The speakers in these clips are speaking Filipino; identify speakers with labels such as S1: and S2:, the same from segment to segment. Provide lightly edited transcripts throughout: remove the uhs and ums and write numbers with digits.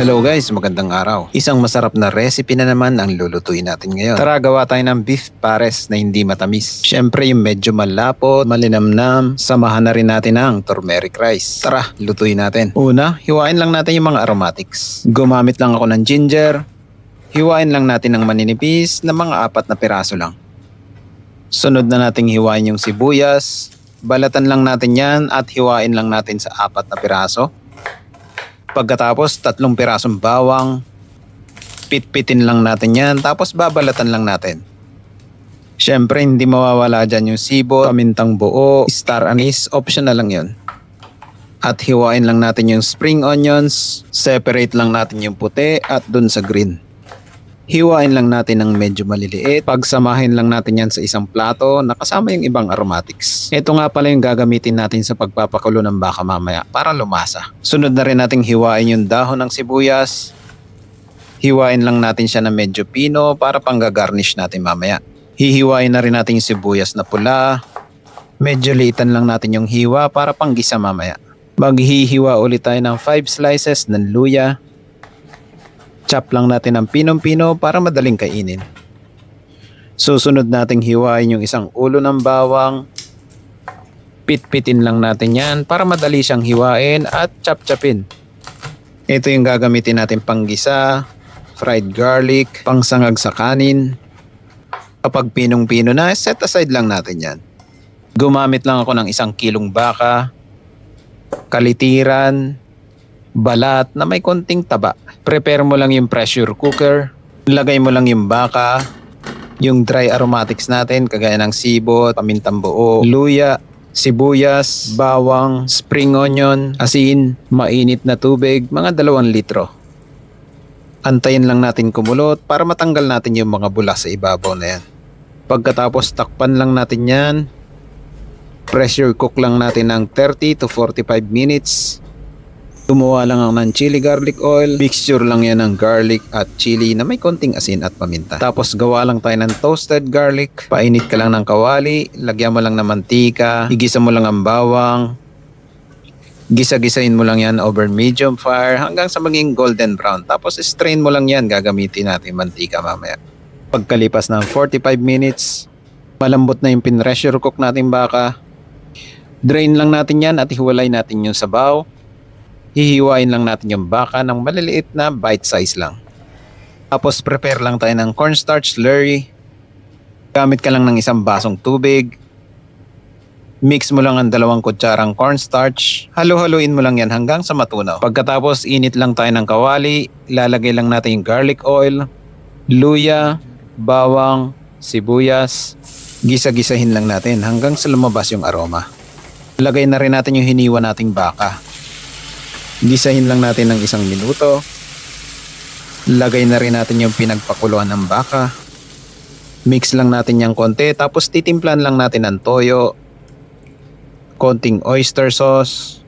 S1: Hello guys, magandang araw. Isang masarap na recipe na naman ang lulutuin natin ngayon. Tara, gawa tayo ng beef pares na hindi matamis. Syempre yung medyo malapot, malinamnam, samahan na rin natin ang turmeric rice. Tara, lutuin natin. Una, hiwain lang natin yung mga aromatics. Gumamit lang ako ng ginger. Hiwain lang natin ng maninipis na mga 4 na piraso lang. Sunod na nating hiwain yung sibuyas. Balatan lang natin yan at hiwain lang natin sa 4 na piraso. Pagkatapos 3 pirasong bawang, pitpitin lang natin yan, tapos babalatan lang natin. Syempre hindi mawawala dyan yung sibol, pamintang buo, star anise, optional lang yun. At hiwain lang natin yung spring onions, separate lang natin yung puti at dun sa green. Hiwain lang natin ng medyo maliliit, pagsamahin lang natin yan sa isang plato na kasama yung ibang aromatics. Ito nga pala yung gagamitin natin sa pagpapakulo ng baka mamaya para lumasa. Sunod na rin nating hiwain yung dahon ng sibuyas. Hiwain lang natin siya na medyo pino para panggagarnish natin mamaya. Hihiwain na rin natin yung sibuyas na pula. Medyo liitan lang natin yung hiwa para panggisa mamaya. Maghihiwa ulit tayo ng 5 slices ng luya. Chop lang natin ng pinong-pino para madaling kainin. Susunod nating hiwain yung isang ulo ng bawang. Pitpitin lang natin yan para madali siyang hiwain at chop-chopin. Ito yung gagamitin natin panggisa, fried garlic, pangsangag sa kanin. Kapag pinong-pino na, set aside lang natin yan. Gumamit lang ako ng 1 kilong baka, kalitiran, balat na may konting taba. Prepare mo lang yung pressure cooker. Lagay mo lang yung baka, yung dry aromatics natin kagaya ng sibot, pamintang buo, luya, sibuyas, bawang, spring onion, asin, mainit na tubig, mga 2 litro. Antayin lang natin kumulot para matanggal natin yung mga bula sa ibabaw na yan. Pagkatapos takpan lang natin yan. Pressure cook lang natin ng 30 to 45 minutes. Gumawa lang ako ng chili garlic oil. Mixture lang yan ng garlic at chili na may konting asin at paminta. Tapos gawa lang tayo ng toasted garlic. Painit ka lang ng kawali. Lagyan mo lang ng mantika. Igisa mo lang ang bawang. Gisa-gisain mo lang yan over medium fire hanggang sa maging golden brown. Tapos strain mo lang yan. Gagamitin natin mantika mamaya. Pagkalipas ng 45 minutes, malambot na yung pinressure cook natin baka. Drain lang natin yan at hiwalay natin yung sabaw. Hihiwain lang natin yung baka ng maliliit na bite size lang. Tapos prepare lang tayo ng cornstarch slurry. Gamit ka lang ng 1 basong tubig. Mix mo lang ang 2 kutsarang cornstarch. Halo-haluin mo lang yan hanggang sa matunaw. Pagkatapos init lang tayo ng kawali. Ilalagay lang natin yung garlic oil, luya, bawang, sibuyas. Gisa-gisahin lang natin hanggang sa lumabas yung aroma. Lagay na rin natin yung hiniwa nating baka. Gisahin lang natin ng 1 minuto. Lagay na rin natin yung pinagpakuluan ng baka. Mix lang natin yung konti. Tapos titimplan lang natin ng toyo, konting oyster sauce,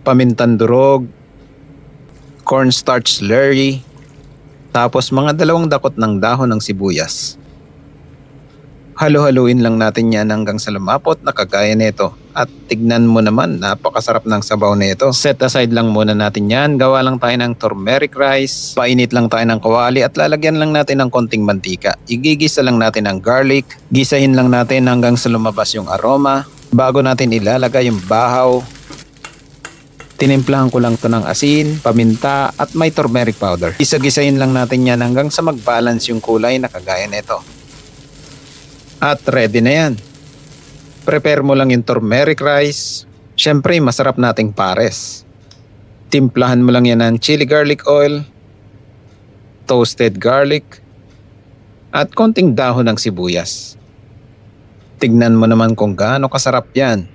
S1: pamintang durog, cornstarch slurry, tapos mga 2 dakot ng dahon ng sibuyas. Halo-haluin lang natin yan hanggang sa lumapot na kagaya nito. At tignan mo naman, napakasarap ng sabaw nito. Set aside lang muna natin yan. Gawa lang tayo ng turmeric rice. Painit lang tayo ng kawali at lalagyan lang natin ng konting mantika. Igigisa lang natin ng garlic. Gisahin lang natin hanggang sa lumabas yung aroma. Bago natin ilalagay yung bahaw, tinimplahan ko lang to ng asin, paminta at may turmeric powder. Gisa-gisahin lang natin yan hanggang sa mag-balance yung kulay na kagaya nito. At ready na yan. Prepare mo lang yung turmeric rice. Syempre, masarap nating pares. Timplahan mo lang yan ng chili garlic oil, toasted garlic, at konting dahon ng sibuyas. Tignan mo naman kung gaano kasarap yan.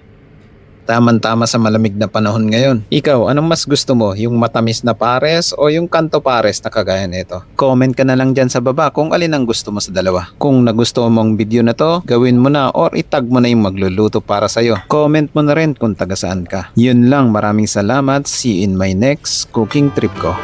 S1: Taman-tama sa malamig na panahon ngayon. Ikaw, anong mas gusto mo? Yung matamis na pares o yung kanto pares na kagaya nito? Comment ka na lang dyan sa baba kung alin ang gusto mo sa dalawa. Kung nagustuhan mo ang video na to, gawin mo na or itag mo na yung magluluto para sa'yo. Comment mo na rin kung taga saan ka. Yun lang, maraming salamat. See you in my next cooking trip ko.